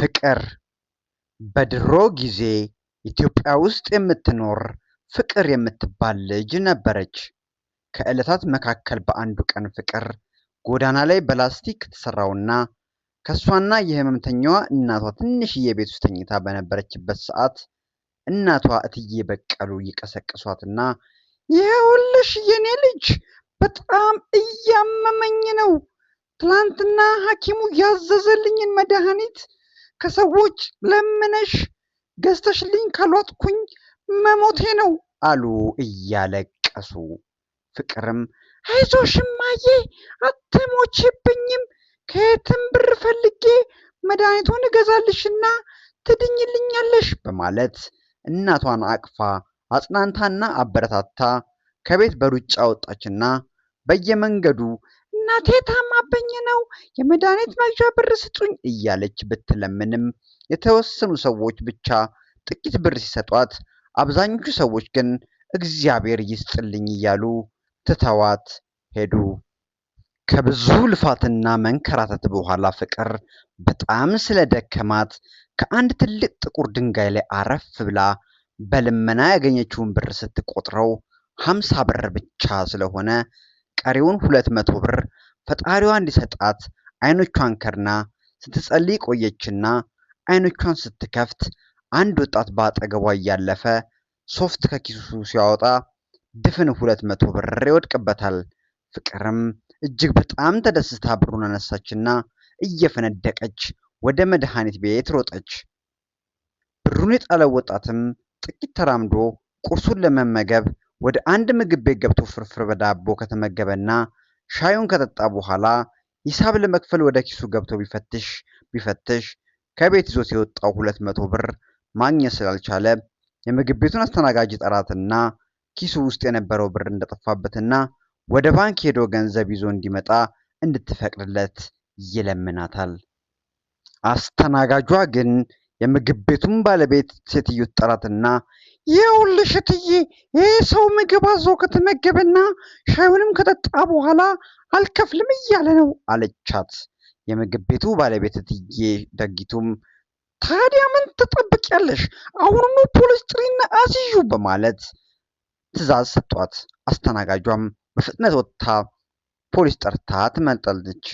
ፍቅር በድሮ ጊዜ ኢትዮጵያ ውስጥ የምትኖር ፍቅር የምትባል ልጅ ነበረች። ከዕለታት መካከል በአንዱ ቀን ፍቅር ጎዳና ላይ በላስቲክ ተሰራውና ከሷና የህመምተኛዋ እናቷ ትንሽዬ ቤት ውስጥ ተኝታ በነበረችበት ሰዓት እናቷ እትዬ በቀሉ ይቀሰቅሷትና ይኸውልሽ የኔ ልጅ በጣም እያመመኝ ነው። ትላንትና ሐኪሙ ያዘዘልኝን መድኃኒት ከሰዎች ለምነሽ ገዝተሽልኝ ካልዋጥኩኝ መሞቴ ነው አሉ እያለቀሱ። ፍቅርም አይዞሽ እማዬ አትሞቺብኝም፣ ከየትም ብር ፈልጌ መድኃኒቱን እገዛልሽና ትድኝልኛለሽ በማለት እናቷን አቅፋ አጽናንታና አበረታታ ከቤት በሩጫ ወጣችና በየመንገዱ እናቴ ታማብኝ ነው የመድኃኒት መግዣ ብር ስጡኝ እያለች ብትለምንም የተወሰኑ ሰዎች ብቻ ጥቂት ብር ሲሰጧት፣ አብዛኞቹ ሰዎች ግን እግዚአብሔር ይስጥልኝ እያሉ ትተዋት ሄዱ። ከብዙ ልፋትና መንከራተት በኋላ ፍቅር በጣም ስለደከማት ከአንድ ትልቅ ጥቁር ድንጋይ ላይ አረፍ ብላ በልመና ያገኘችውን ብር ስትቆጥረው 50 ብር ብቻ ስለሆነ ቀሪውን 200 ብር ፈጣሪዋ እንዲሰጣት አይኖቿን ከርና ስትጸልይ ቆየችና አይኖቿን ስትከፍት አንድ ወጣት በአጠገቧ እያለፈ ሶፍት ከኪሱ ሲያወጣ ድፍን 200 ብር ይወድቅበታል። ፍቅርም እጅግ በጣም ተደስታ ብሩን አነሳችና እየፈነደቀች ወደ መድኃኒት ቤት ሮጠች። ብሩን የጣለው ወጣትም ጥቂት ተራምዶ ቁርሱን ለመመገብ ወደ አንድ ምግብ ቤት ገብቶ ፍርፍር በዳቦ ከተመገበና ሻዩን ከጠጣ በኋላ ሂሳብ ለመክፈል ወደ ኪሱ ገብቶ ቢፈትሽ ከቤት ይዞት የወጣው 200 ብር ማግኘት ስላልቻለ የምግብ ቤቱን አስተናጋጅ ጠራትና ኪሱ ውስጥ የነበረው ብር እንደጠፋበትና ወደ ባንክ ሄዶ ገንዘብ ይዞ እንዲመጣ እንድትፈቅድለት ይለምናታል። አስተናጋጇ ግን የምግብ ቤቱን ባለቤት ሴትዮ ጠራትና ይኸውልሽ እትዬ ይህ ሰው ምግብ አዞ ከተመገበና ሻዩንም ከጠጣ በኋላ አልከፍልም እያለ ነው አለቻት። የምግብ ቤቱ ባለቤት እትዬ ደጊቱም ታዲያ ምን ትጠብቂያለሽ? አሁኑኑ ፖሊስ ጥሪና አስይዡ በማለት ትዕዛዝ ሰጧት። አስተናጋጇም በፍጥነት ወጥታ ፖሊስ ጠርታ ትመጣለች።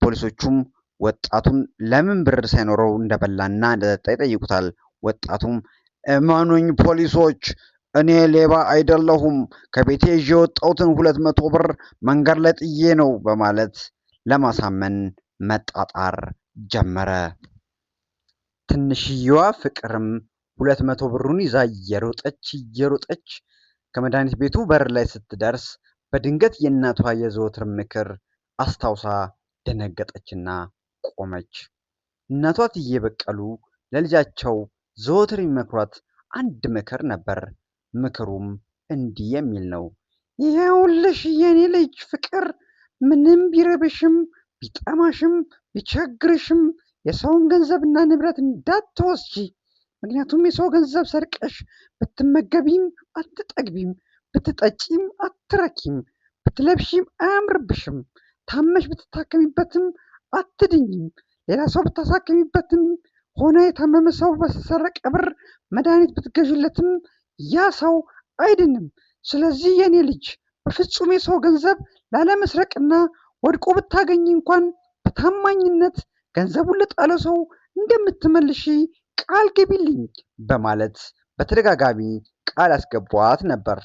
ፖሊሶቹም ወጣቱን ለምን ብር ሳይኖረው እንደበላና እንደጠጣ ይጠይቁታል። ወጣቱም እመኑኝ ፖሊሶች፣ እኔ ሌባ አይደለሁም፣ ከቤቴ ይዤ የወጣሁትን 200 ብር መንገድ ላይ ጥዬ ነው በማለት ለማሳመን መጣጣር ጀመረ። ትንሽየዋ ፍቅርም 200 ብሩን ይዛ እየሮጠች ከመድኃኒት ቤቱ በር ላይ ስትደርስ በድንገት የእናቷ የዘወትር ምክር አስታውሳ ደነገጠችና ቆመች። እናቷ እትዬ በቀሉ ለልጃቸው ዘወትር የሚመክሯት አንድ ምክር ነበር። ምክሩም እንዲህ የሚል ነው። ይኸውልሽ የኔ ልጅ ፍቅር፣ ምንም ቢረብሽም ቢጠማሽም ቢቸግርሽም የሰውን ገንዘብና ንብረት እንዳትወስጂ። ምክንያቱም የሰው ገንዘብ ሰርቀሽ ብትመገቢም አትጠግቢም፣ ብትጠጪም አትረኪም፣ ብትለብሺም አያምርብሽም፣ ታመሽ ብትታከሚበትም አትድኝም፣ ሌላ ሰው ብታሳክሚበትም ሆነ የታመመ ሰው በተሰረቀ ብር መድኃኒት ብትገዥለትም ያ ሰው አይድንም። ስለዚህ የኔ ልጅ በፍጹም የሰው ገንዘብ ላለመስረቅና ወድቆ ብታገኝ እንኳን በታማኝነት ገንዘቡን ለጣለው ሰው እንደምትመልሺ ቃል ግቢልኝ በማለት በተደጋጋሚ ቃል ያስገቧት ነበር።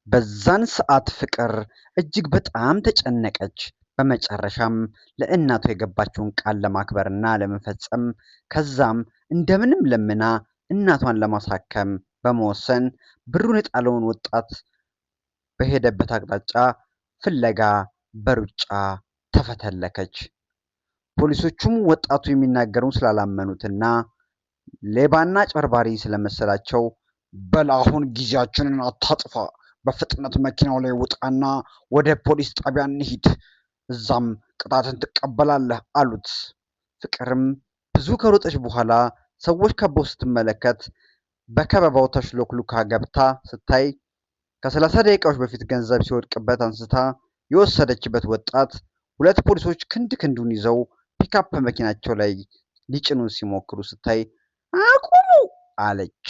በዛን ሰዓት ፍቅር እጅግ በጣም ተጨነቀች። በመጨረሻም ለእናቷ የገባችውን ቃል ለማክበርና ለመፈጸም ከዛም እንደምንም ለምና እናቷን ለማሳከም በመወሰን ብሩን የጣለውን ወጣት በሄደበት አቅጣጫ ፍለጋ በሩጫ ተፈተለከች። ፖሊሶቹም ወጣቱ የሚናገረውን ስላላመኑትና ሌባና ጨርባሪ ስለመሰላቸው በል አሁን ጊዜያችንን አታጥፋ፣ በፍጥነት መኪናው ላይ ውጣና ወደ ፖሊስ ጣቢያ እንሂድ፣ እዛም ቅጣትን ትቀበላለህ አሉት። ፍቅርም ብዙ ከሮጠች በኋላ ሰዎች ከበው ስትመለከት በከበባው ተሽሎክሉካ ገብታ ስታይ ከ30 ደቂቃዎች በፊት ገንዘብ ሲወድቅበት አንስታ የወሰደችበት ወጣት ሁለት ፖሊሶች ክንድ ክንዱን ይዘው ፒክአፕ መኪናቸው ላይ ሊጭኑ ሲሞክሩ ስታይ አቁሙ አለች።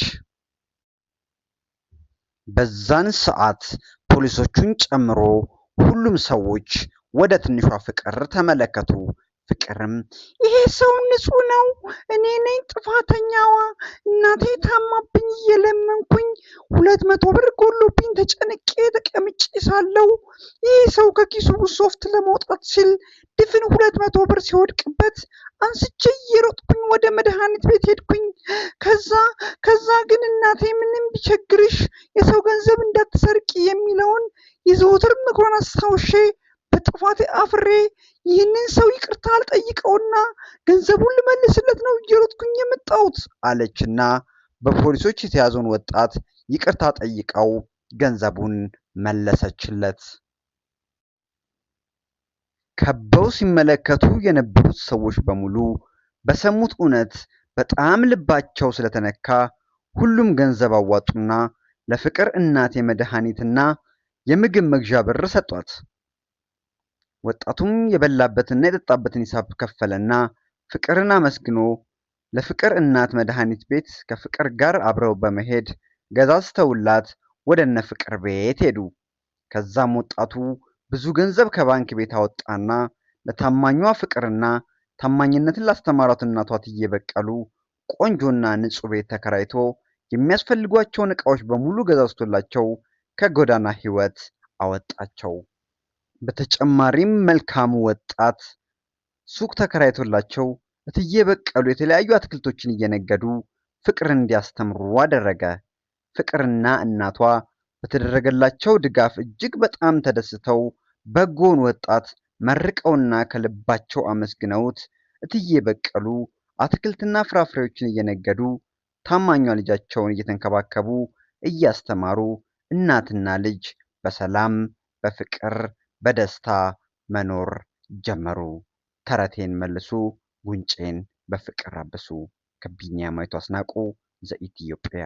በዛን ሰዓት ፖሊሶቹን ጨምሮ ሁሉም ሰዎች ወደ ትንሿ ፍቅር ተመለከቱ። ፍቅርም ይሄ ሰው ንጹህ ነው፣ እኔ ነኝ ጥፋተኛዋ፣ እናቴ ታማብኝ እየለመንኩኝ 200 ብር ጎሎብኝ ተጨንቄ ተቀምጬ ሳለው ይህ ሰው ከኪሱ ሶፍት ለማውጣት ሲል ድፍን 200 ብር ሲወድቅበት አንስቼ እየሮጥኩኝ ወደ መድኃኒት ቤት ሄድኩኝ። ከዛ ግን እናቴ ምንም ቢቸግርሽ የሰው ገንዘብ እንዳትሰርቂ የሚለውን የዘወትር ምክሯን አስታውሼ በጥፋቴ አፍሬ ይህንን ሰው ይቅርታ አልጠይቀውና ገንዘቡን ልመልስለት ነው እየሮጥኩኝ የመጣሁት አለችና በፖሊሶች የተያዘውን ወጣት ይቅርታ ጠይቀው ገንዘቡን መለሰችለት። ከበው ሲመለከቱ የነበሩት ሰዎች በሙሉ በሰሙት እውነት በጣም ልባቸው ስለተነካ ሁሉም ገንዘብ አዋጡና ለፍቅር እናት የመድኃኒትና የምግብ መግዣ ብር ሰጧት። ወጣቱም የበላበትና የጠጣበትን ሂሳብ ከፈለና ፍቅርን አመስግኖ ለፍቅር እናት መድኃኒት ቤት ከፍቅር ጋር አብረው በመሄድ ገዛዝተውላት ወደ እነ ፍቅር ቤት ሄዱ። ከዛም ወጣቱ ብዙ ገንዘብ ከባንክ ቤት አወጣና ለታማኟ ፍቅርና ታማኝነትን ላስተማሯት እናቷ እትዬ በቀሉ ቆንጆና ንጹህ ቤት ተከራይቶ የሚያስፈልጓቸውን ዕቃዎች በሙሉ ገዛዝቶላቸው ከጎዳና ሕይወት አወጣቸው። በተጨማሪም መልካሙ ወጣት ሱቅ ተከራይቶላቸው እትዬ በቀሉ የተለያዩ አትክልቶችን እየነገዱ ፍቅርን እንዲያስተምሩ አደረገ። ፍቅርና እናቷ በተደረገላቸው ድጋፍ እጅግ በጣም ተደስተው በጎውን ወጣት መርቀውና ከልባቸው አመስግነውት እትዬ በቀሉ አትክልትና ፍራፍሬዎችን እየነገዱ ታማኟ ልጃቸውን እየተንከባከቡ እያስተማሩ እናትና ልጅ በሰላም በፍቅር በደስታ መኖር ጀመሩ። ተረቴን መልሱ፣ ጉንጬን በፍቅር አብሱ። ከቢኒያማዊቱ አስናቁ ዘኢትዮጵያ